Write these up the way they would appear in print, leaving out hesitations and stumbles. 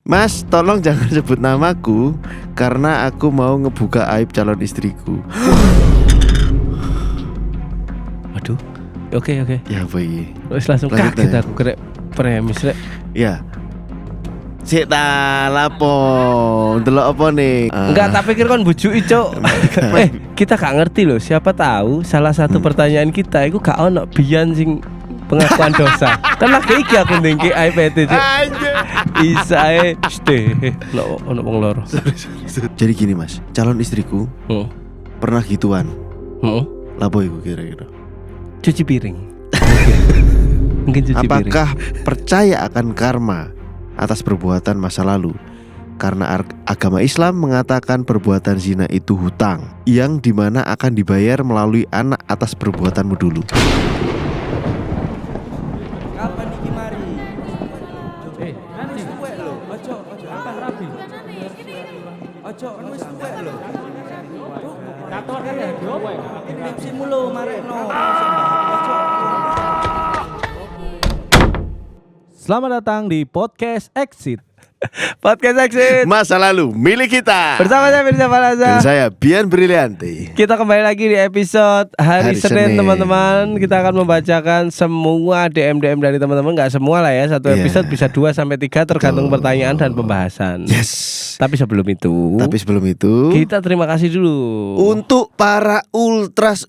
Mas, tolong jangan sebut namaku karena aku mau ngebuka aib calon istriku. Waduh. Oke. Ya apa ini? Wis langsung kaget aku krek premis rek. Ya. Sik ta lapo? Delok apa nih? Enggak, tak pikir kon bujuki, Cuk. Kita gak ngerti loh. Siapa tahu salah satu pertanyaan kita iku gak ono biyen sing pengakuan dosa. Kan lagi iki aku ndengke IPT, Cuk. Isae ono wong loro. Jadi gini, Mas. Calon istriku pernah gituan. Lapo iku kira-kira? Cuci piring. Mungkin cuci piring. Apakah percaya akan karma atas perbuatan masa lalu? Karena agama Islam mengatakan perbuatan zina itu hutang yang dimana akan dibayar melalui anak atas perbuatanmu dulu. Kapan iki mari? Nanti tuwek lho. Ojo apa rabi? Ojo wis tuwek lho. Kator kan ya tuwek. Lipsimu lho marekno. Selamat datang di Podcast Exit. Podcast Exit Masa lalu milik kita. bersama saya Firza Falaza. Dan saya Bian Brilianti. Kita kembali lagi di episode hari Senin, Senin. teman-teman. Kita akan membacakan semua DM dari teman-teman. Gak semua lah ya. Satu episode bisa 2-3 tergantung pertanyaan dan pembahasan. Yes. Tapi sebelum itu kita terima kasih dulu untuk para ultras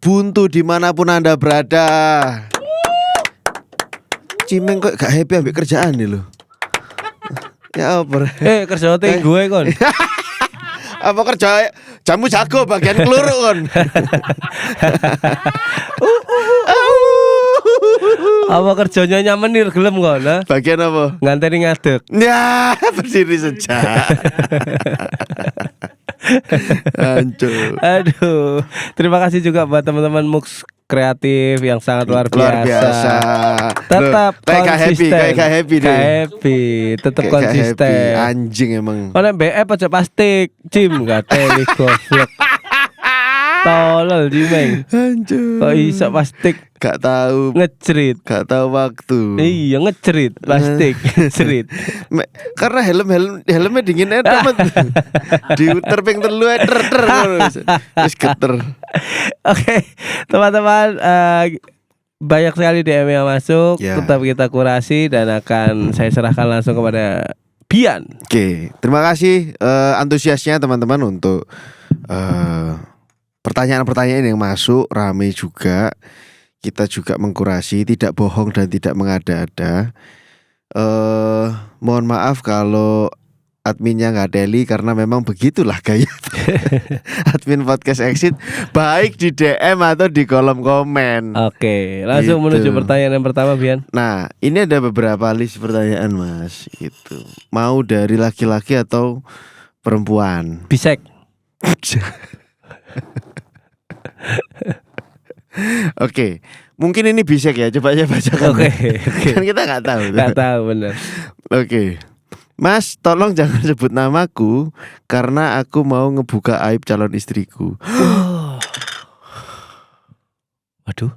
buntu dimanapun Anda berada. Cimeng kok gak happy ambek kerjaan nih lo. Ya apa? kerja ting gue kon. Apa kerja jamu jago bagian keluruk kon. Apa kerjanya nyamanir gelem kon, ha? Bagian apa? Nganteni ngadeg. Ya, berdiri sejak. Hancur. Aduh. Terima kasih juga buat teman-teman Mux kreatif yang sangat luar biasa. Tetap konsisten. Kayak happy deh. Tetap Kayak konsisten. happy. Anjing emang. Mana BF aja plastik, Cim gak teli goblok. Tolol Jimeng. Hancur. Kok iso plastik Gak tahu. ngecerit. Gak tahu waktu. Iya ngecerit plastik, ngecerit. Karena helmnya dingin teman. Diuter ping telu ter wis geter. Oke, teman-teman, banyak sekali DM yang masuk. Ya. Tetap kita kurasi dan akan saya serahkan langsung kepada Bian. Oke, terima kasih antusiasnya teman-teman untuk pertanyaan-pertanyaan yang masuk. Rame juga. Kita juga mengkurasi, tidak bohong dan tidak mengada-ada. Mohon maaf kalau adminnya nggak teli karena memang begitulah gaya admin Podcast Exit, baik di DM atau di kolom komen. Oke, langsung Gitu. menuju pertanyaan yang pertama, Bian. Nah, ini ada beberapa list pertanyaan, Mas. Gitu. Mau dari laki-laki atau perempuan? Bisek. Oke, mungkin ini bisek ya. Coba aja bacakan. Oke. Kan kita nggak tahu. Gak tahu bener. Oke, Mas, tolong jangan sebut namaku karena aku mau ngebuka aib calon istriku. Waduh.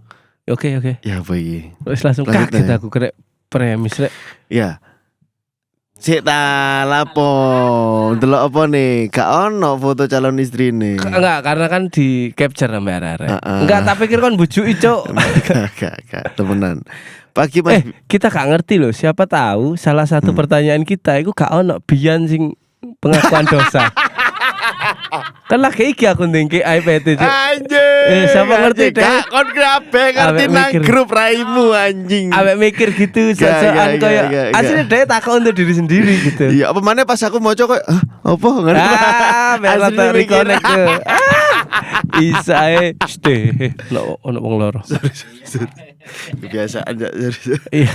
Oke. Ya apa ini? Wis langsung Lanjut kaget ya. aku krek premis rek. Ya. Sik ta lapo? Delok apa nih? Gak ono foto calon istri nih. Enggak, karena kan di capture sama arek-arek. Heeh. Enggak, tak pikir kon bujuki, Cuk. Gak, temenan. Pagi Mas. Kita gak ngerti loh. Siapa tahu salah satu pertanyaan kita itu gak ono biyen sing pengakuan dosa. Kan lagi iki aku ndengke IPT, Cuk. Anjing. Siapa ngerti deh? Gak kon kabeh ngerti Awek nang mikir. grup raimu anjing. Awek mikir gitu, sosokan koyo asline dhewe takon untuk diri sendiri gitu. Iya, apa mana pas aku moco kok apa ngerti. Merah Asli tak mikir. reconnect tuh. Isae ono wong loro. Kebiasaan ya. Iya,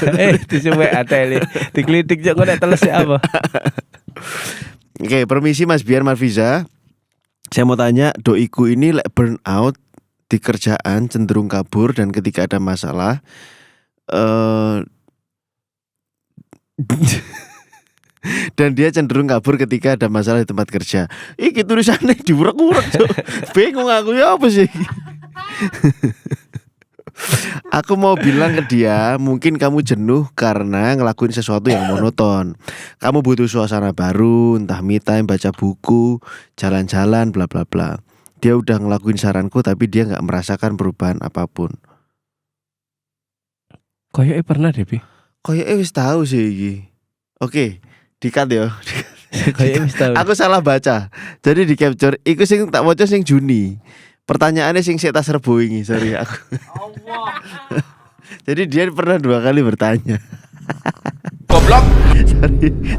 disuwe ateli. Diklitik jek ngono teles apa? Oke, permisi Mas Biar Marfiza. Saya mau tanya, doiku ini burn out di kerjaan, cenderung kabur dan ketika ada masalah dan dia cenderung kabur ketika ada masalah di tempat kerja. Iki tulisannya diurek-urek, Cuk. Bingung aku ya apa sih? Aku mau bilang ke dia, mungkin kamu jenuh karena ngelakuin sesuatu yang monoton. Kamu butuh suasana baru, entah me time, baca buku, jalan-jalan, bla bla bla. Dia udah ngelakuin saranku tapi dia nggak merasakan perubahan apapun. Kayaknya pernah deh, Pi. Kayaknya wis tahu sih iki. Oke, di-cut ya. Kayaknya wis tahu. Aku salah baca. Jadi di capture iku sing tak waca sing Juni. Pertanyaannya sing sik tas rebo ini, sorry aku. Jadi dia pernah 2 kali bertanya. Goblok.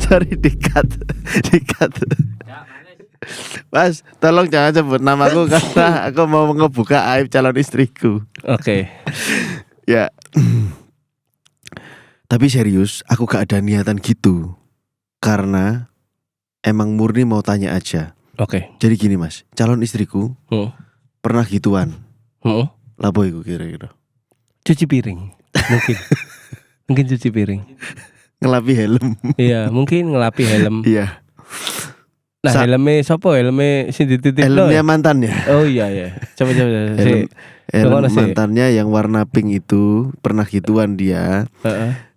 sorry di-cut. Mas, tolong jangan sebut namaku karena aku mau ngebuka aib calon istriku. Oke. Ya. Tapi serius, aku gak ada niatan gitu. Karena emang murni mau tanya aja. Oke. Jadi gini Mas, calon istriku pernah gituan. Lapo iku kira-kira? Cuci piring. Mungkin cuci piring. Ngelapi helm. Iya, mungkin ngelapi helm. Iya. Nah, helmnya sopo? Helmnya sing dititip Helmnya mantannya. Oh iya. Coba. Helm mantannya yang warna pink itu pernah gituan dia.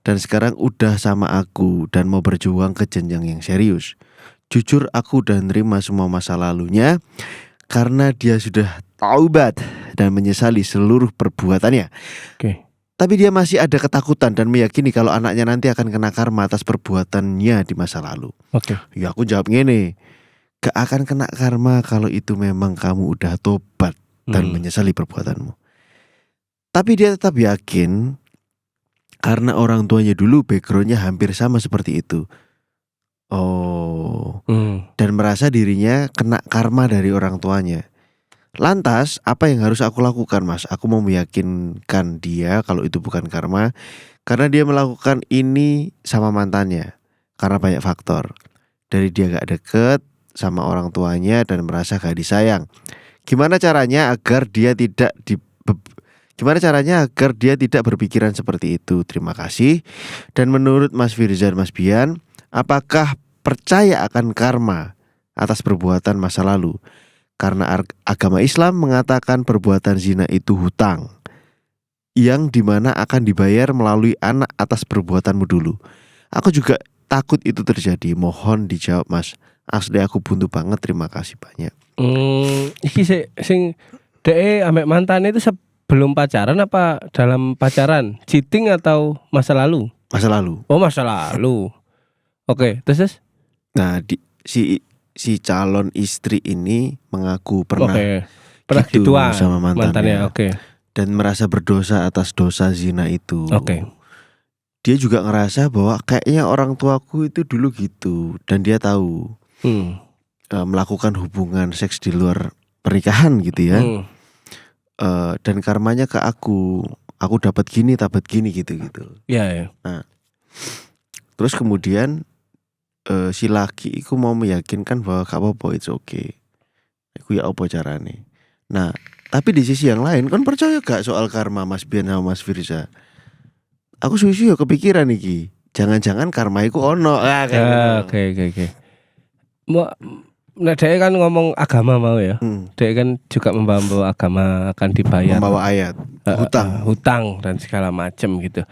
Dan sekarang udah sama aku dan mau berjuang ke jenjang yang serius. Jujur aku udah nerima semua masa lalunya karena dia sudah taubat dan menyesali seluruh perbuatannya. Oke. Tapi dia masih ada ketakutan dan meyakini kalau anaknya nanti akan kena karma atas perbuatannya di masa lalu. Oke. Ya aku jawab gini, gak akan kena karma kalau itu memang kamu udah tobat dan menyesali perbuatanmu. Tapi dia tetap yakin karena orang tuanya dulu backgroundnya hampir sama seperti itu. Dan merasa dirinya kena karma dari orang tuanya. Lantas apa yang harus aku lakukan Mas? Aku mau meyakinkan dia kalau itu bukan karma, karena dia melakukan ini sama mantannya. Karena banyak faktor. Dari dia gak deket sama orang tuanya dan merasa gak disayang. Gimana caranya agar dia tidak berpikiran seperti itu? Terima kasih. Dan menurut Mas Firza dan Mas Bian, apakah percaya akan karma atas perbuatan masa lalu? Karena agama Islam mengatakan perbuatan zina itu hutang yang dimana akan dibayar melalui anak atas perbuatanmu dulu. Aku juga takut itu terjadi. Mohon dijawab Mas. Asli aku buntu banget. Terima kasih banyak. Iki sing DE ambek mantan itu sebelum pacaran apa dalam pacaran? Cheating atau masa lalu? Masa lalu. Oh, masa lalu. Oke, terus? Nah, si calon istri ini mengaku pernah gitu gituan sama mantannya. Oke. Dan merasa berdosa atas dosa zina itu. Oke. Dia juga ngerasa bahwa kayaknya orang tuaku itu dulu gitu dan dia tahu melakukan hubungan seks di luar pernikahan gitu ya. Dan karmanya ke aku dapat gini gitu. Iya. Nah, terus kemudian si laki iku mau meyakinkan bahwa gak apa-apa, it's okay. Iku ya apa carane. Nah, tapi di sisi yang lain kan percaya gak soal karma Mas Bian sama Mas Firza? Aku suwi-suwi ya kepikiran iki. Jangan-jangan karma iku ono. Oke. Nah, dia kan ngomong agama mau ya. Dia kan juga membawa agama akan dibayar. Membawa ayat hutang dan segala macam gitu.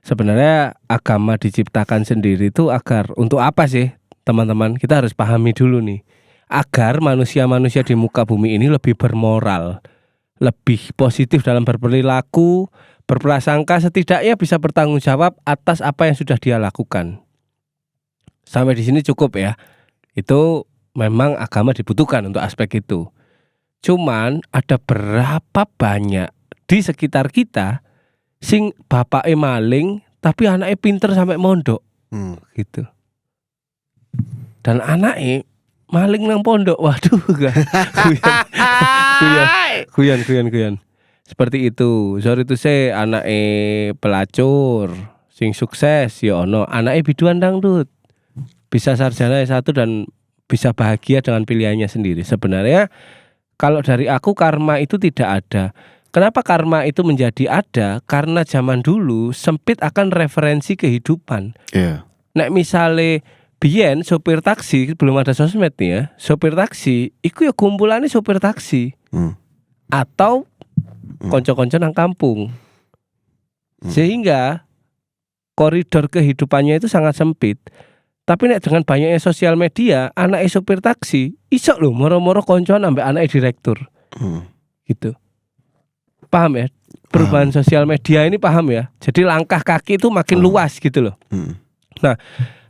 Sebenarnya agama diciptakan sendiri itu agar untuk apa sih teman-teman? Kita harus pahami dulu nih. Agar manusia-manusia di muka bumi ini lebih bermoral, lebih positif dalam berperilaku, berprasangka, setidaknya bisa bertanggung jawab atas apa yang sudah dia lakukan. Sampai di sini cukup ya. Itu memang agama dibutuhkan untuk aspek itu. Cuman ada berapa banyak di sekitar kita sing bapake maling tapi anaknya pinter sampai mondok gitu. Dan anaknya maling nang pondok. Waduh, guyon. Seperti itu. Sorry to say, anaknya pelacur sing sukses ya ono, anaknya biduan dangdut. Bisa sarjana S1 dan bisa bahagia dengan pilihannya sendiri. Sebenarnya kalau dari aku karma itu tidak ada. Kenapa karma itu menjadi ada? Karena zaman dulu sempit akan referensi kehidupan. Nek misale biyen sopir taksi, belum ada sosmed nih ya, sopir taksi iku ya kumpulannya sopir taksi atau konco-konco nang kampung. Sehingga koridor kehidupannya itu sangat sempit. Tapi nek dengan banyaknya sosial media, anake sopir taksi iso lho moro-moro koncoan ambek anake direktur. Gitu. Paham ya? Perubahan sosial media ini paham ya? Jadi langkah kaki itu makin luas gitu loh. Nah,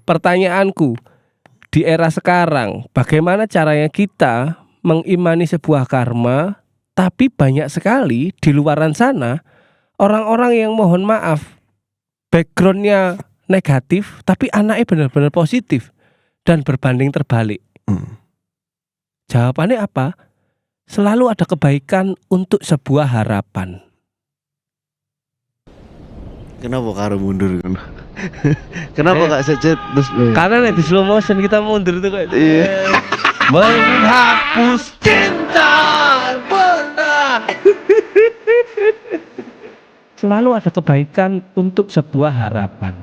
pertanyaanku di era sekarang, bagaimana caranya kita mengimani sebuah karma, tapi banyak sekali di luaran sana orang-orang yang mohon maaf backgroundnya negatif, tapi anaknya benar-benar positif dan berbanding terbalik. Jawabannya apa? Selalu ada kebaikan untuk sebuah harapan. Kenapa karo mundur? Kenapa gak secet terus? Karena nih di slow motion kita mundur itu kayak Iya. menghapus cinta pernah. Selalu ada kebaikan untuk sebuah harapan.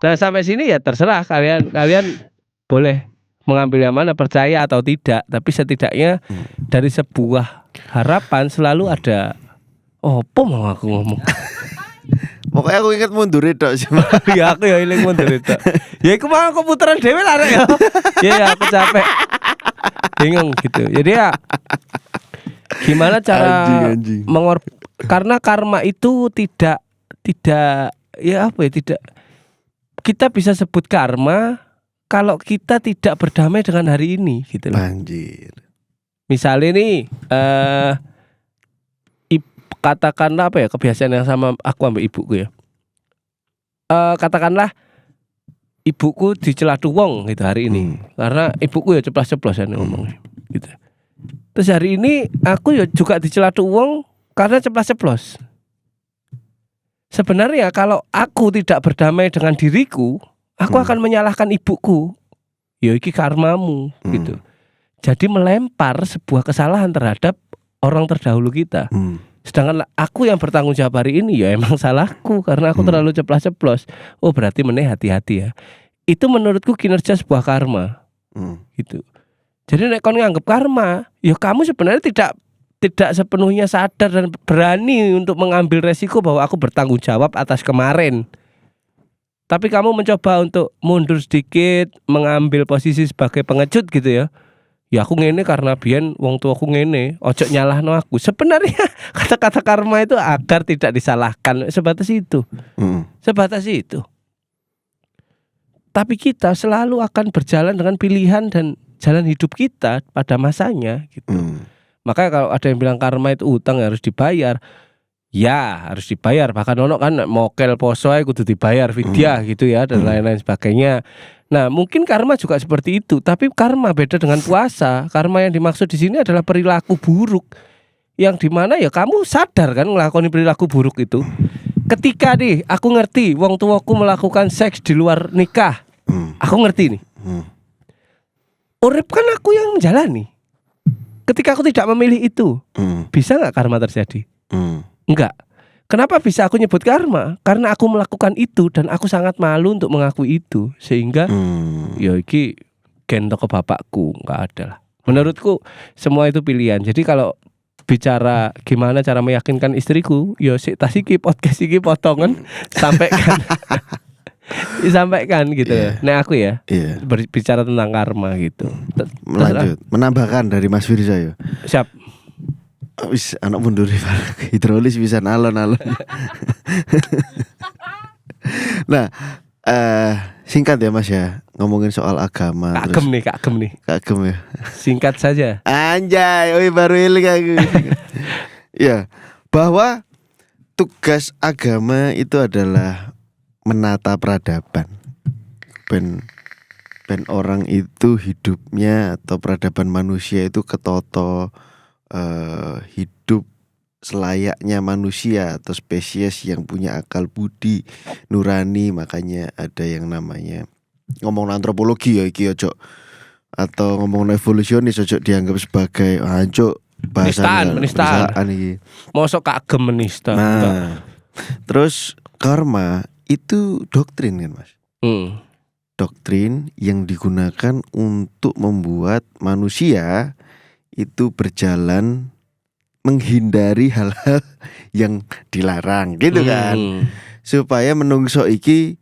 Nah sampai sini ya terserah kalian boleh mengambil yang mana, percaya atau tidak. Tapi setidaknya dari sebuah harapan selalu ada. Oh, apa mau aku ngomong? Pokoknya aku ingat mundur itu sih. Ya aku ya eling mundur itu. Ya aku mau komputeran dhewe lah ya. Ya aku capek. Bingung gitu. Jadi ya gimana cara Anjing. karena karma itu tidak ya apa ya, tidak, kita bisa sebut karma kalau kita tidak berdamai dengan hari ini gitu loh. Anjir. Misalnya nih katakanlah apa ya, kebiasaan yang sama aku sama ibuku ya. Katakanlah ibuku dicelatu wong gitu hari ini. Karena ibuku ya ceplas-ceplosan ngomongnya gitu. Terus hari ini aku ya juga dicelatu wong karena ceplas-ceplos. Sebenarnya kalau aku tidak berdamai dengan diriku, aku akan menyalahkan ibuku. Ya iki karmamu gitu. Jadi melempar sebuah kesalahan terhadap orang terdahulu kita. Sedangkan aku yang bertanggung jawab hari ini ya emang salahku karena aku terlalu ceplas-ceplos. Oh berarti meneh hati-hati ya. Itu menurutku kinerja sebuah karma. Gitu. Jadi nek kon nganggep karma, ya kamu sebenarnya tidak sepenuhnya sadar dan berani untuk mengambil resiko bahwa aku bertanggung jawab atas kemarin. Tapi kamu mencoba untuk mundur sedikit, mengambil posisi sebagai pengecut gitu ya. Ya aku ngene karena biyen wong tuaku ngene, ojo nyalahno aku. Sebenarnya kata-kata karma itu agar tidak disalahkan, sebatas itu. Sebatas itu. Tapi kita selalu akan berjalan dengan pilihan dan jalan hidup kita pada masanya gitu. Makanya kalau ada yang bilang karma itu utang harus dibayar, ya harus dibayar. Bahkan ono kan mokel poso ae kudu dibayar fidyah gitu ya dan lain-lain sebagainya. Nah mungkin karma juga seperti itu, tapi karma beda dengan puasa. Karma yang dimaksud di sini adalah perilaku buruk, yang dimana ya kamu sadar kan ngelakoni perilaku buruk itu. Ketika nih aku ngerti wong tuaku melakukan seks di luar nikah, aku ngerti nih. Urip kan aku yang menjalani. Ketika aku tidak memilih itu, bisa nggak karma terjadi? Enggak. Kenapa bisa aku nyebut karma? Karena aku melakukan itu dan aku sangat malu untuk mengakui itu. Sehingga ya iki gendok ke bapakku, enggak ada lah. Menurutku semua itu pilihan. Jadi kalau bicara gimana cara meyakinkan istriku, ya sik tas iki podcast iki potongan sampaikan. Disampaikan gitu. Nah aku ya berbicara tentang karma gitu. Lanjut, menambahkan dari Mas Firza ya. Siap. Wis anak mundur hidrolis bisa alon-alon. Nah, singkat ya Mas ya, ngomongin soal agama. Kagem nih. Kagem ya. Singkat saja. Anjay, baru eling aku. Ya, bahwa tugas agama itu adalah menata peradaban. Ben orang itu hidupnya atau peradaban manusia itu ketoto, hidup selayaknya manusia atau spesies yang punya akal budi nurani. Makanya ada yang namanya ngomong antropologi ya iki ojo, atau ngomong evolusionis ojo dianggap sebagai anjuk bahasan penistaan iki. Mosok kagem menista. Nah, terus karma itu doktrin kan Mas? Doktrin yang digunakan untuk membuat manusia itu berjalan menghindari hal-hal yang dilarang gitu kan. Supaya menungso iki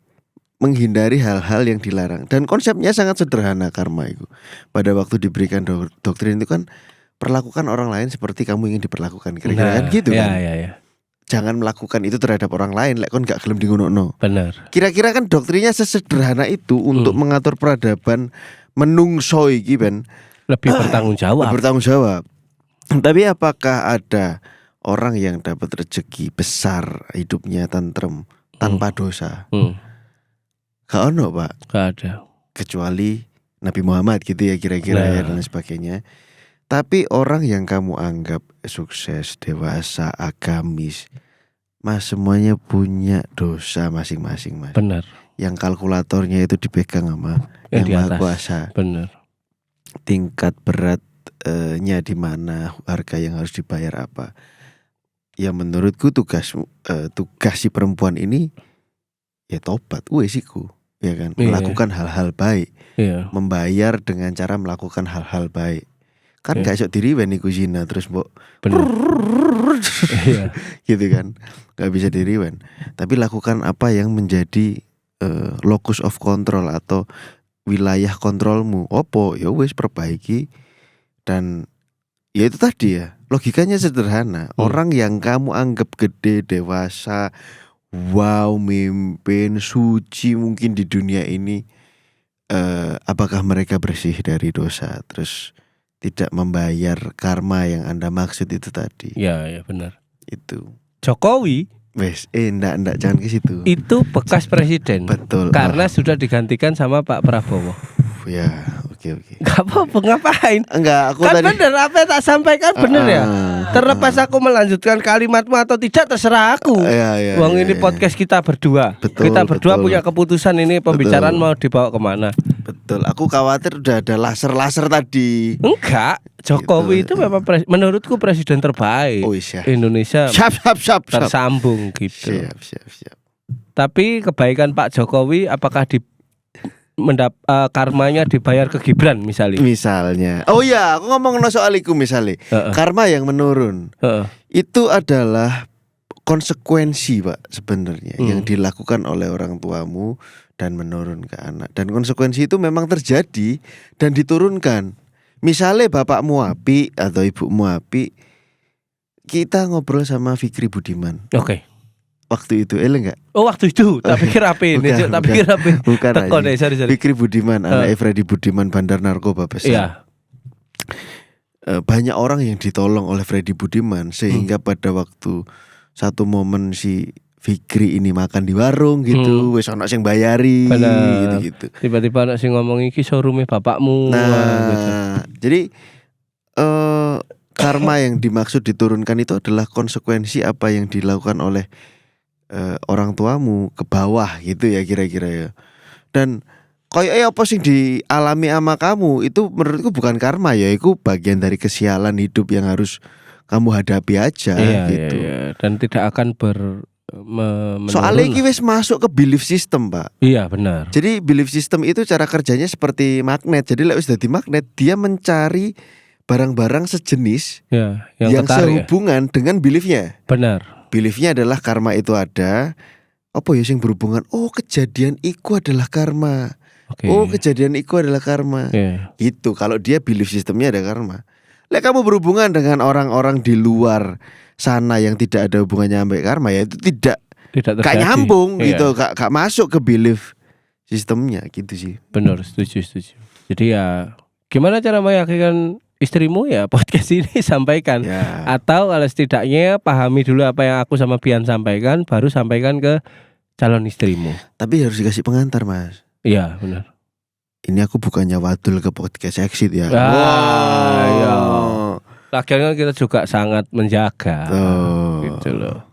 menghindari hal-hal yang dilarang. Dan konsepnya sangat sederhana karma itu. Pada waktu diberikan doktrin itu kan perlakukan orang lain seperti kamu ingin diperlakukan. Kira-kira kan gitu kan. Iya. Jangan melakukan itu terhadap orang lain lek kon gak gelem dingono-no. Benar. Kira-kira kan doktrinnya sesederhana itu untuk mengatur peradaban menungso iki ben Lebih bertanggung jawab. bertanggung jawab. Tapi apakah ada orang yang dapat rezeki besar hidupnya tentrem tanpa dosa? Gak ono Pak. Gak ada. Kecuali Nabi Muhammad gitu ya kira-kira ya dan sebagainya. Tapi orang yang kamu anggap sukses, dewasa, agamis, mas semuanya punya dosa masing-masing mas. Benar. Yang kalkulatornya itu dipegang sama Yang di Yang Maha atas. Kuasa. Benar. Tingkat beratnya di mana, harga yang harus dibayar apa. Ya menurutku tugas si perempuan ini ya tobat, wesiku, ya kan, melakukan hal-hal baik, membayar dengan cara melakukan hal-hal baik. Kan gak iso diriwen iku zina terus mbok gitu kan, gak bisa diriwen. Tapi lakukan apa yang menjadi locus of control atau wilayah kontrolmu. Opo ya wis perbaiki. Dan ya itu tadi ya, logikanya sederhana. Orang yang kamu anggap gede, dewasa, wow, mimpin, suci mungkin di dunia ini, apakah mereka bersih dari dosa, terus tidak membayar karma yang Anda maksud itu tadi? Ya benar. Itu Jokowi wes, enggak jangan ke situ. itu bekas presiden. Betul. Karena sudah digantikan sama Pak Prabowo. Ya, oke. Gak apa-apa, ngapain? Enggak, aku Kan tadi bener apa yang tak sampaikan bener ya. Terlepas aku melanjutkan kalimatmu atau tidak terserah aku. Wong ini podcast kita berdua. Betul, Kita berdua betul. punya keputusan ini pembicaraan mau dibawa kemana. Betul. Aku khawatir udah ada laser tadi. Enggak, Jokowi Gitu. itu memang menurutku presiden terbaik. Oh iya. Indonesia Siap. tersambung gitu. Siap. Tapi kebaikan Pak Jokowi apakah karmanya dibayar ke Gibran Misalnya. Oh iya, aku ngomong soal iku misalnya. Karma yang menurun. Itu adalah konsekuensi Pak sebenarnya yang dilakukan oleh orang tuamu dan menurun ke anak. Dan konsekuensi itu memang terjadi dan diturunkan. Misalnya bapakmu api atau ibumu api, kita ngobrol sama Fikri Budiman. Oke. Waktu itu enggak? Oh waktu itu, tak pikir apa ini, Bukan, tak pikir apa. Bukan Teko aja. deh, sorry. Fikri Budiman, anak Freddy Budiman, bandar narkoba besar. Iya. Banyak orang yang ditolong oleh Freddy Budiman sehingga pada waktu satu momen si Fikri ini makan di warung gitu, wis ana sing bayari gitu. Tiba-tiba anak sing ngomong iki showroom-e bapakmu. Gitu. Jadi karma yang dimaksud diturunkan itu adalah konsekuensi apa yang dilakukan oleh orang tuamu ke bawah gitu ya kira-kira ya. Dan kayak apa sih dialami sama kamu itu menurutku bukan karma ya, itu bagian dari kesialan hidup yang harus kamu hadapi aja gitu. Iya. Dan tidak akan soalnya ini wis masuk ke belief system Pak. Iya benar. Jadi belief system itu cara kerjanya seperti magnet. Jadi lek wis dadi magnet dia mencari barang-barang sejenis yang sehubungan dengan beliefnya. Benar. Beliefnya adalah karma itu ada. Apa ya sing berhubungan? Oh kejadian iku adalah karma. Oh kejadian iku adalah karma. Itu kalau dia belief sistemnya ada karma. Lek kamu berhubungan dengan orang-orang di luar sana yang tidak ada hubungannya sampai karma ya itu tidak kayak nyambung gitu, gak masuk ke belief sistemnya gitu sih. Benar, setuju. Jadi ya gimana cara meyakinkan istrimu ya podcast ini sampaikan atau kalau setidaknya pahami dulu apa yang aku sama Bian sampaikan baru sampaikan ke calon istrimu. Tapi harus dikasih pengantar Mas. Iya benar. Ini aku bukannya wadul ke podcast exit ya. Ya. Lagian kita juga sangat menjaga. Gitu loh.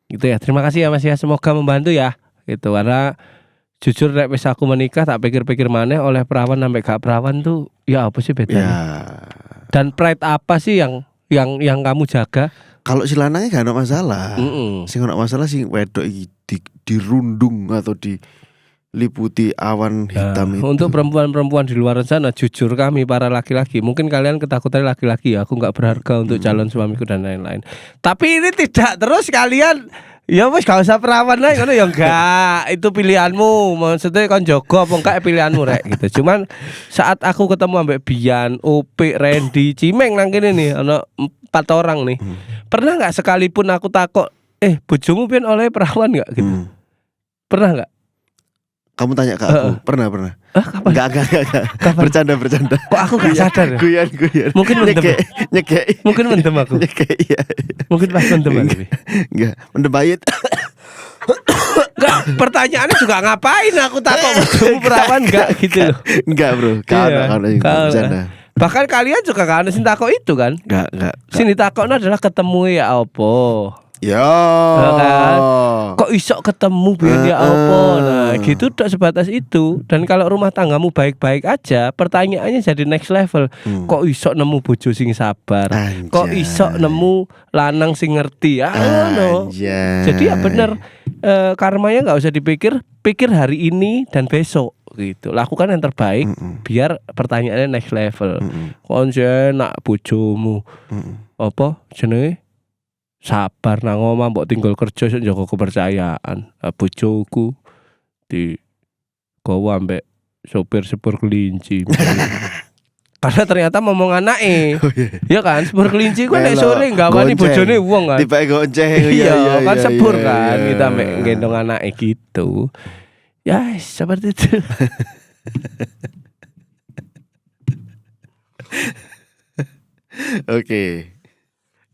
Gitu ya. Terima kasih ya Mas ya. Semoga membantu ya. Gitu karena jujur nek wis aku menikah tak pikir-pikir maneh oleh perawan sampai gak perawan tuh ya apa sih bedanya? Ya. Dan pride apa sih yang kamu jaga? Kalau si lanangnya gak ada masalah. Sing ada masalah sing wedok iki dirundung atau liputi awan hitam itu. Untuk perempuan-perempuan di luar sana, jujur kami para laki-laki, mungkin kalian ketakutan laki-laki ya, aku nggak berharga untuk calon suamiku dan lain-lain. Tapi ini tidak terus kalian ya wis gak usah perawan lah ngono ya enggak, itu pilihanmu. Maksudnya kan jogo apa enggak pilihanmu rek gitu. Cuman saat aku ketemu ambek Bian, Opik, Randy, Cimeng nang kene nih ana 4 orang nih. Pernah enggak sekalipun aku takok, bojomu pian oleh perawan enggak gitu? Pernah enggak? Kamu tanya ke aku, pernah. Kapan? Enggak. Bercanda. Kok aku gak sadar ya? Guyon. Mungkin mendem. Nyekek. Mungkin mendem aku. Nyekek, iya. Mungkin pas mendem lebih. Enggak, mendem bayit. Enggak, pertanyaannya juga ngapain aku takut bojomu perawan enggak gitu loh. Enggak, Bro. Kalau bercanda. Bahkan kalian juga kan sing takok itu kan? Enggak. Sing ditakokno adalah ketemu ya apa? Ya. Kan? Kok iso ketemu biar ya apa? Nah, gitu tok sebatas itu. Dan kalau rumah tanggamu baik-baik aja, pertanyaannya jadi next level. Kok iso nemu bojo sing sabar? Anjay. Kok iso nemu lanang sing ngerti? No. Jadi ya bener, karmanya nggak usah dipikir, pikir hari ini dan besok gitu. Lakukan yang terbaik biar pertanyaannya next level. Kon nak bojomu apa jenenge? Sabar nang omah mbok tinggal kerja sing njaga kepercayaan. Bojoku di gowo ambek sopir sepur kelinci. Karena ternyata ngomong anake. Ya kan, sepur kelinci ku nek sore gawani bojone wong kan. Tiba gonceng. Iya, kan sepur kan kita ambek gendong anake gitu. Ya, seperti itu. Oke.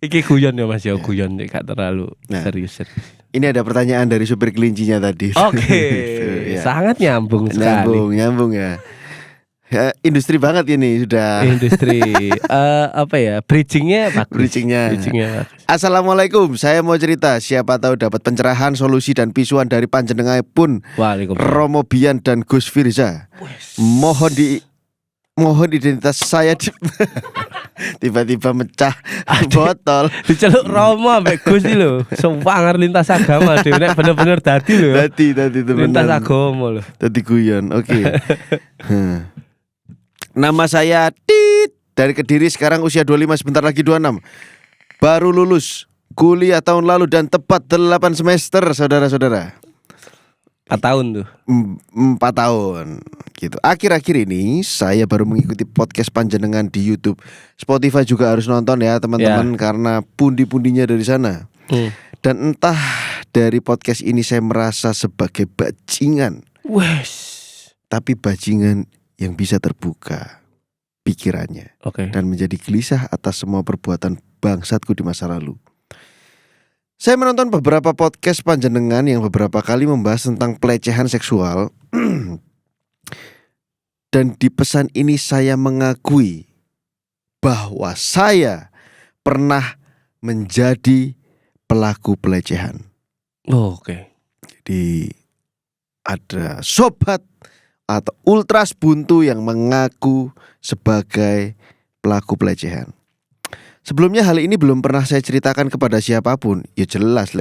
Iki guyon ya Mas ya, guyon gak terlalu serius. Ini ada pertanyaan dari supir kelincinya tadi. Oke. Ya. Sangat nyambung sekali. Nyambung ya. Industri banget ini sudah. Industri apa ya? Bridgingnya bagus. Bridgingnya bagus. Assalamualaikum, saya mau cerita. Siapa tahu dapat pencerahan, solusi dan pisuan dari panjenengan pun. Waalaikumsalam. Romo Bian dan Gus Firza. Mohon identitas saya tiba-tiba mecah botol. Diceluk Romo ambek Gus iki lho. Sewangar lintas agama dhewe nek bener-bener dadi lho. Dadi temenan. Lintas agama lho. Dadi guyon. Oke. Nama saya Tit dari Kediri, sekarang usia 25, sebentar lagi 26. Baru lulus kuliah tahun lalu dan tepat 8 semester, saudara-saudara. 4 tahun tuh. 4 tahun gitu. Akhir-akhir ini saya baru mengikuti podcast panjenengan di YouTube. Spotify juga harus nonton ya teman-teman, karena pundi-pundinya dari sana. Dan entah dari podcast ini saya merasa sebagai bajingan. Tapi bajingan yang bisa terbuka pikirannya. Dan menjadi gelisah atas semua perbuatan bangsatku di masa lalu. Saya menonton beberapa podcast panjenengan yang beberapa kali membahas tentang pelecehan seksual. Dan di pesan ini saya mengakui bahwa saya pernah menjadi pelaku pelecehan. Jadi ada sobat atau ultras buntu yang mengaku sebagai pelaku pelecehan. Sebelumnya hal ini belum pernah saya ceritakan kepada siapapun. Ya jelas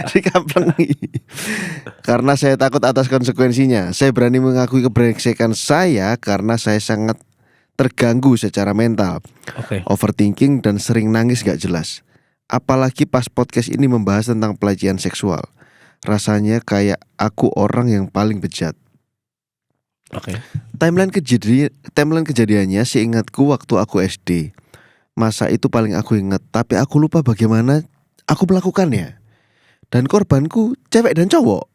dikemplengi. Karena saya takut atas konsekuensinya. Saya berani mengakui kebrengsekan saya karena saya sangat terganggu secara mental. Overthinking dan sering nangis gak jelas. Apalagi pas podcast ini membahas tentang pelecehan seksual. Rasanya kayak aku orang yang paling bejat. Timeline kejadiannya seingatku waktu aku SD. Masa itu paling aku ingat, tapi aku lupa bagaimana aku melakukannya. Dan korbanku cewek dan cowok.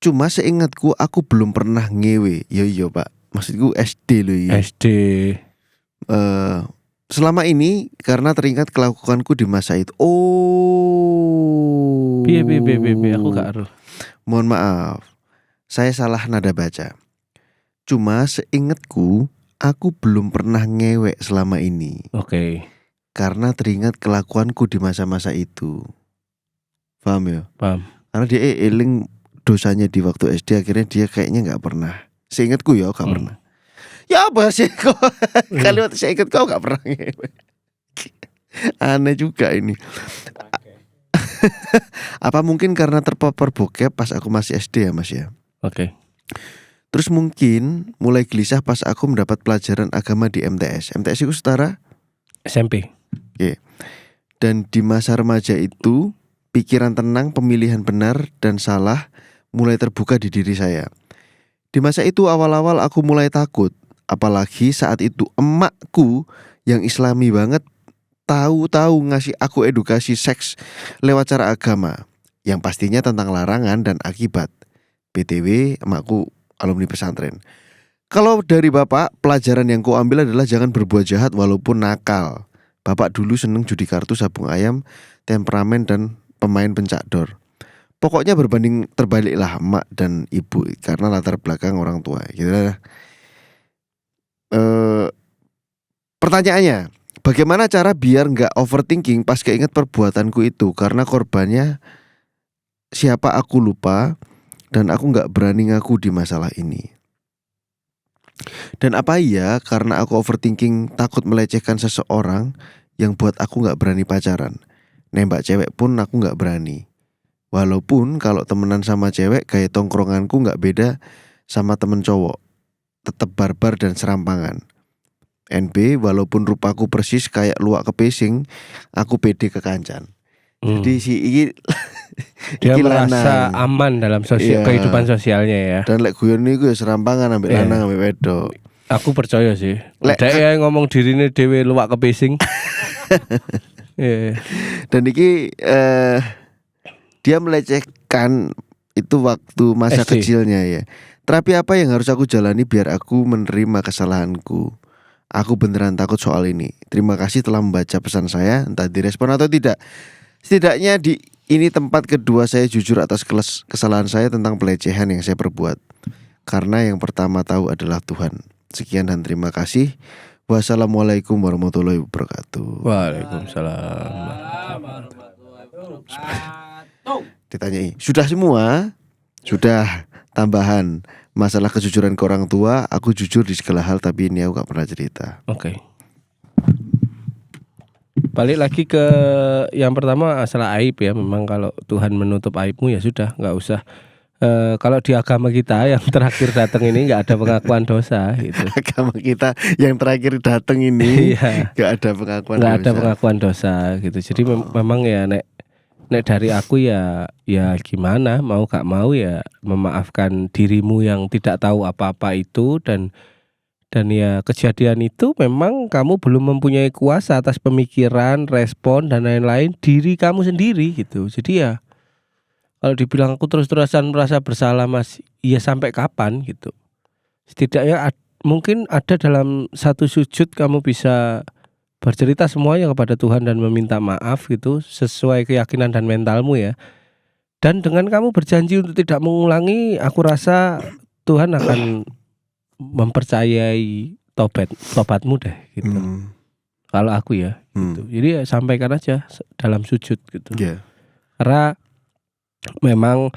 Cuma seingatku aku belum pernah ngewe. Yo Pak, maksudku SD loh ya. SD. Selama ini karena teringat kelakuanku di masa itu. Piye aku gak aruh. Mohon maaf, saya salah nada baca. Cuma seingatku aku belum pernah ngewek selama ini. Karena teringat kelakuanku di masa-masa itu. Paham ya? Paham. Karena dia eling dosanya di waktu SD, akhirnya dia kayaknya gak pernah. Seingatku ya gak pernah. Ya apa sih kok kalimat seingat kau gak pernah ngewek. Aneh juga ini. Apa mungkin karena terpapar bokep pas aku masih SD ya Mas ya? Oke. Terus mungkin mulai gelisah pas aku mendapat pelajaran agama di MTS. MTS itu setara. SMP. Oke. Dan di masa remaja itu pikiran tenang, pemilihan benar dan salah mulai terbuka di diri saya. Di masa itu awal-awal aku mulai takut, apalagi saat itu emakku yang islami banget tahu-tahu ngasih aku edukasi seks lewat cara agama, yang pastinya tentang larangan dan akibat. BTW emakku alumni pesantren. Kalau dari bapak, pelajaran yang ku ambil adalah jangan berbuat jahat walaupun nakal. Bapak dulu seneng judi kartu, sabung ayam, temperamen dan pemain pencakdor. Pokoknya berbanding terbaliklah emak dan ibu karena latar belakang orang tua. Gitu lah. Pertanyaannya, bagaimana cara biar nggak overthinking pas keinget perbuatanku itu? Karena korbannya siapa aku lupa dan aku nggak berani ngaku di masalah ini. Dan apa iya karena aku overthinking takut melecehkan seseorang yang buat aku gak berani pacaran. Nembak cewek pun aku gak berani. Walaupun kalau temenan sama cewek gaya tongkronganku gak beda sama temen cowok, tetep barbar dan serampangan. NB walaupun rupaku persis kayak luwak kepesing, aku pede kekancan. Jadi si iki dia iki merasa lanang. aman dalam Iya. kehidupan sosialnya ya. Dan lek guyon niku ya serampangan ambek lanang ambek wedok. Aku percaya sih. Lek Dek ya ngomong dirine dhewe luwak kepesing. Iya. Dan iki dia melecehkan itu waktu masa SD. kecilnya ya. Terapi apa yang harus aku jalani biar aku menerima kesalahanku? Aku beneran takut soal ini. Terima kasih telah membaca pesan saya, entah direspon atau tidak. Setidaknya di ini tempat kedua saya jujur atas kesalahan saya tentang pelecehan yang saya perbuat. Karena yang pertama tahu adalah Tuhan. Sekian dan terima kasih. Wassalamualaikum warahmatullahi wabarakatuh. Waalaikumsalam. Ditanyai, sudah semua? Sudah. Tambahan, masalah kejujuran ke orang tua, aku jujur di segala hal tapi ini aku gak pernah cerita. Oke. Balik lagi ke yang pertama masalah aib ya. Memang kalau Tuhan menutup aibmu ya sudah, nggak usah. Kalau di agama kita yang terakhir datang ini nggak ada pengakuan dosa gitu. Agama kita yang terakhir datang ini Iya. gak ada pengakuan Nggak ada dosa. pengakuan dosa gitu. Jadi memang ya nek dari aku ya gimana, mau gak mau ya memaafkan dirimu yang tidak tahu apa-apa itu. Dan ya kejadian itu memang kamu belum mempunyai kuasa atas pemikiran, respon dan lain-lain diri kamu sendiri gitu. Jadi ya kalau dibilang aku terus-terusan merasa bersalah Mas, ya sampai kapan gitu. Setidaknya mungkin ada dalam satu sujud kamu bisa bercerita semuanya kepada Tuhan dan meminta maaf gitu sesuai keyakinan dan mentalmu ya. Dan dengan kamu berjanji untuk tidak mengulangi, aku rasa Tuhan akan mempercayai tobatmu deh gitu. Kalau aku ya gitu. Jadi ya sampaikan aja dalam sujud gitu. Yeah. Karena memang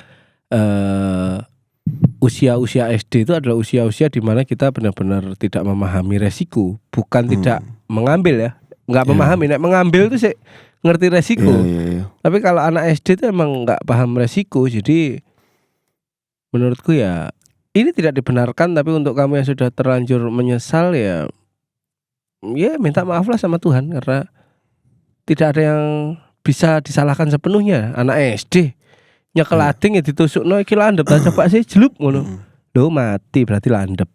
usia-usia SD itu adalah usia-usia di mana kita benar-benar tidak memahami resiko, bukan tidak mengambil ya. Enggak memahami, nek mengambil itu sih ngerti resiko. Yeah. Tapi kalau anak SD itu emang enggak paham resiko. Jadi menurutku ya ini tidak dibenarkan, tapi untuk kamu yang sudah terlanjur menyesal ya minta maaf lah sama Tuhan, karena tidak ada yang bisa disalahkan sepenuhnya. Anak SD nyekel ading ya ditusukno iki landep ta coba sih jelup ngono. Loh mati berarti landep.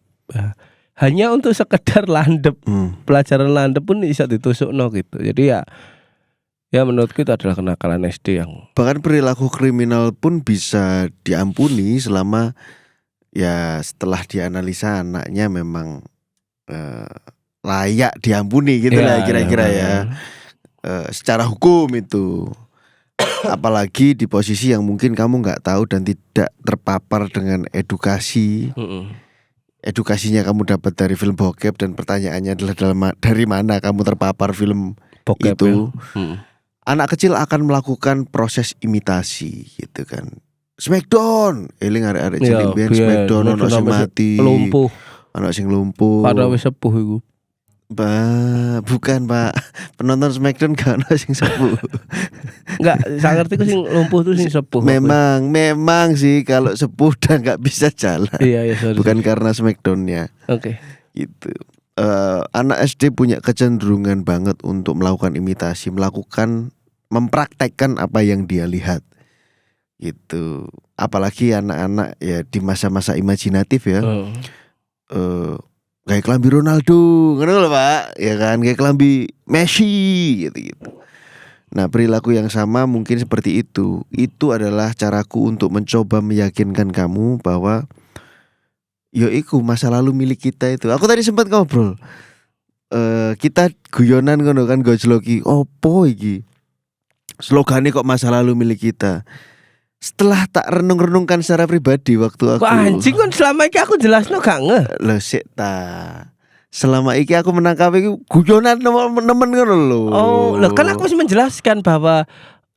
Hanya untuk sekedar landep, pelajaran landep pun bisa ditusukno gitu. Jadi ya menurutku itu adalah kenakalan SD yang bahkan perilaku kriminal pun bisa diampuni selama ya setelah dianalisa anaknya memang layak diampuni gitu lah kira-kira ya. Secara hukum itu. Apalagi di posisi yang mungkin kamu nggak tahu dan tidak terpapar dengan edukasi. Edukasinya kamu dapat dari film bokep dan pertanyaannya adalah dari mana kamu terpapar film bokep itu. Ya. Anak kecil akan melakukan proses imitasi gitu kan. Smackdown, eling arek-arek cilik biyen Smackdown ono sing mati. Lumpuh. Ono sing lumpuh. Padha wis sepuh iku. Bukan Pak, penonton Smackdown gak ono sing sepuh. Enggak, saya ngerti ku sing lumpuh tuh sing sepuh. Memang sih kalau sepuh udah nggak bisa jalan. Iya, sorry. Bukan karena Smackdownnya. Oke. Gitu. Anak SD punya kecenderungan banget untuk melakukan imitasi, mempraktekkan apa yang dia lihat. Gitu. Apalagi anak-anak ya di masa-masa imajinatif ya. Kayak kelambi Ronaldo, ngono lho Pak, ya kan, kayak kelambi Messi gitu. Nah, perilaku yang sama mungkin seperti itu. Itu adalah caraku untuk mencoba meyakinkan kamu bahwa yo iku masa lalu milik kita itu. Aku tadi sempat ngobrol. Kita guyonan ngono kan gojloki, opo iki? Slogane kok masa lalu milik kita. Setelah tak renung-renungkan secara pribadi waktu aku. Kok anjing kan selama iki aku jelasno gak ngeh. Lho sik ta. Selama iki aku menangkap iki guyonan nemen ngono lho. Oh, loh kan aku masih menjelaskan bahwa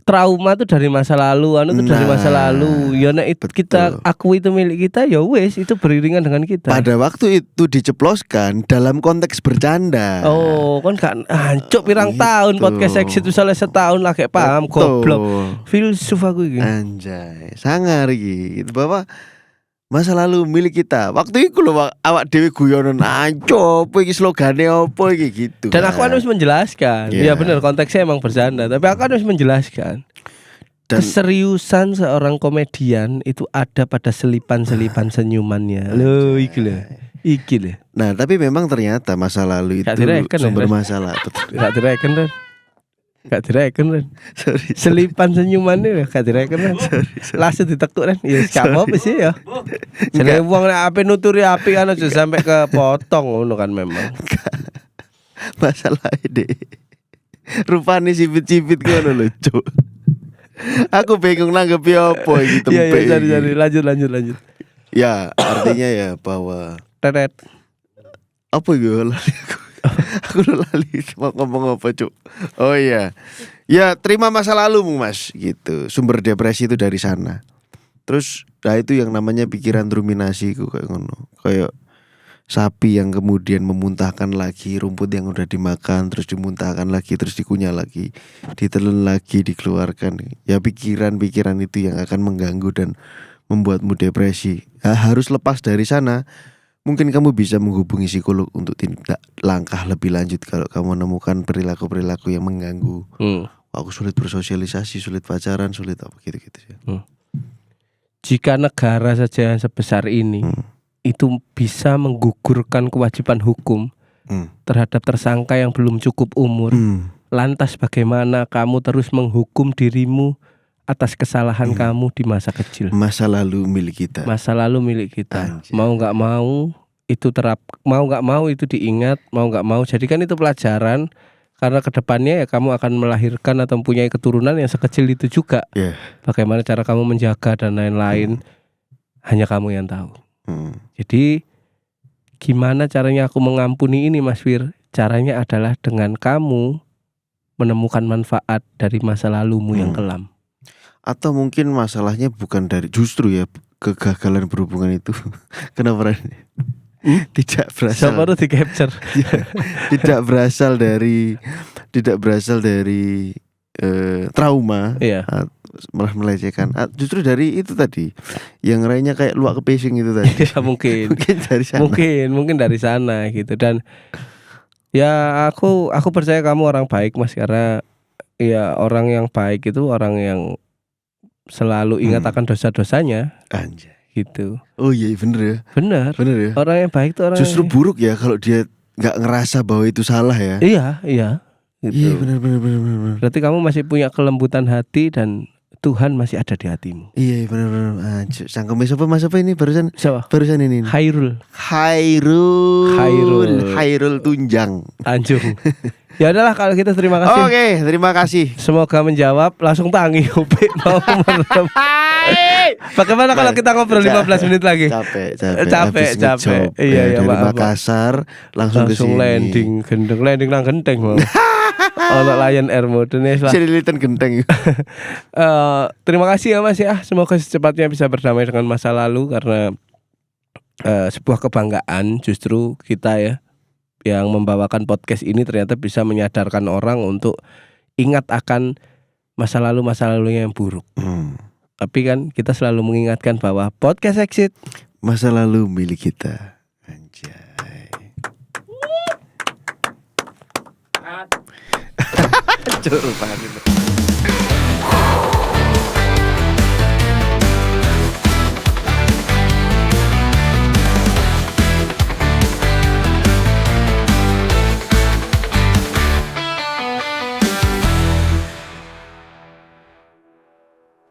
trauma itu dari masa lalu, itu dari masa lalu. Ya nek itu kita aku itu milik kita, ya wes itu beriringan dengan kita. Pada waktu itu diceploskan dalam konteks bercanda. Oh, kan gak hancur pirang Gitu. tahun podcast exit itu salah setahun lah kayak paham goblok. Filsuf aku iki. Anjay, sangar iki. Itu Bapak masa lalu milik kita. Waktu itu lho awak dhewe guyonan anco apa iki slogane apa iki gitu. Dan aku harus menjelaskan. Yeah. Ya benar konteksnya emang bercanda, tapi aku harus menjelaskan. Dan Keseriusan seorang komedian itu ada pada selipan-selipan senyumannya. Loh, iki lho. Nah, tapi memang ternyata masa lalu itu Gak direken, sumber ya, masalah. Betul. Gak direken kan. Sorry. Selipan senyumannya gak direken kan. Langsung ditekuk kan. Ya gak apa-apa sih ya. Jenenge wong nek ape nuturi api kan aja sampai kepotong ngono kan memang. Masalah ide. Rupane cipit-cipit ngono lho, Cuk. Aku bingung nanggepi apa iki tempe. Iya, iki. cari lanjut. Ya, artinya ya bahwa Tetet. apa gitu lali aku lali mau ngomong apa Cuk. Oh iya. Ya terima masa lalumu Mas gitu. Sumber depresi itu dari sana. Terus itu yang namanya pikiran ruminasi kayak ngono. Kayak sapi yang kemudian memuntahkan lagi rumput yang udah dimakan, terus dimuntahkan lagi, terus dikunyah lagi, ditelan lagi, dikeluarkan. Ya pikiran-pikiran itu yang akan mengganggu dan membuatmu depresi. Harus lepas dari sana. Mungkin kamu bisa menghubungi psikolog untuk tindak langkah lebih lanjut kalau kamu menemukan perilaku-perilaku yang mengganggu. Aku sulit bersosialisasi, sulit pacaran, sulit apa gitu-gitu sih. Jika negara saja yang sebesar ini itu bisa menggugurkan kewajiban hukum terhadap tersangka yang belum cukup umur, lantas bagaimana kamu terus menghukum dirimu atas kesalahan kamu di masa kecil? Masa lalu milik kita. Masa lalu milik kita. Anjir. Mau nggak mau itu mau nggak mau itu diingat, mau nggak mau jadikan itu pelajaran. Karena kedepannya ya kamu akan melahirkan atau mempunyai keturunan yang sekecil itu juga. Yeah. Bagaimana cara kamu menjaga dan lain-lain hanya kamu yang tahu. Jadi gimana caranya aku mengampuni ini Mas Fir? Caranya adalah dengan kamu menemukan manfaat dari masa lalumu yang kelam. Atau mungkin masalahnya bukan dari justru ya kegagalan berhubungan itu. Kenapa tidak berasal? Siapa tuh di capture? tidak berasal dari trauma. Iya. Malah melecehkan. Justru dari itu tadi, yang lainnya kayak luak kepesing itu tadi. Ya, mungkin dari sana. Mungkin dari sana gitu. Dan ya aku percaya kamu orang baik Mas, karena ya orang yang baik itu orang yang selalu ingat akan dosa-dosanya. Anjay. Gitu. Oh iya bener ya. Bener ya. Orang yang baik itu orang justru yang... buruk ya kalau dia nggak ngerasa bahwa itu salah ya. Iya gitu. Iya bener. Berarti kamu masih punya kelembutan hati dan Tuhan masih ada di hatimu. Iya bener. Sangkem siapa Mas apa ini barusan ini. Hairul Tunjang. Tanjung. Ya udahlah kalau kita terima kasih. Oke, terima kasih. Semoga menjawab. Langsung tangi Upi mau merem. Bagaimana kalau kita ngobrol 15 menit lagi? Capek. Iya, dari Pak. Makassar langsung ke sini. landing nang genteng mau. Ono Lion Air mode nih lah. Jadi liten genteng. Terima kasih ya Mas ya. Semoga secepatnya bisa berdamai dengan masa lalu karena sebuah kebanggaan justru kita ya yang membawakan podcast ini ternyata bisa menyadarkan orang untuk ingat akan masa lalunya yang buruk. Tapi kan kita selalu mengingatkan bahwa podcast Exit Masa lalu milik kita. Anjay. Hancur banget.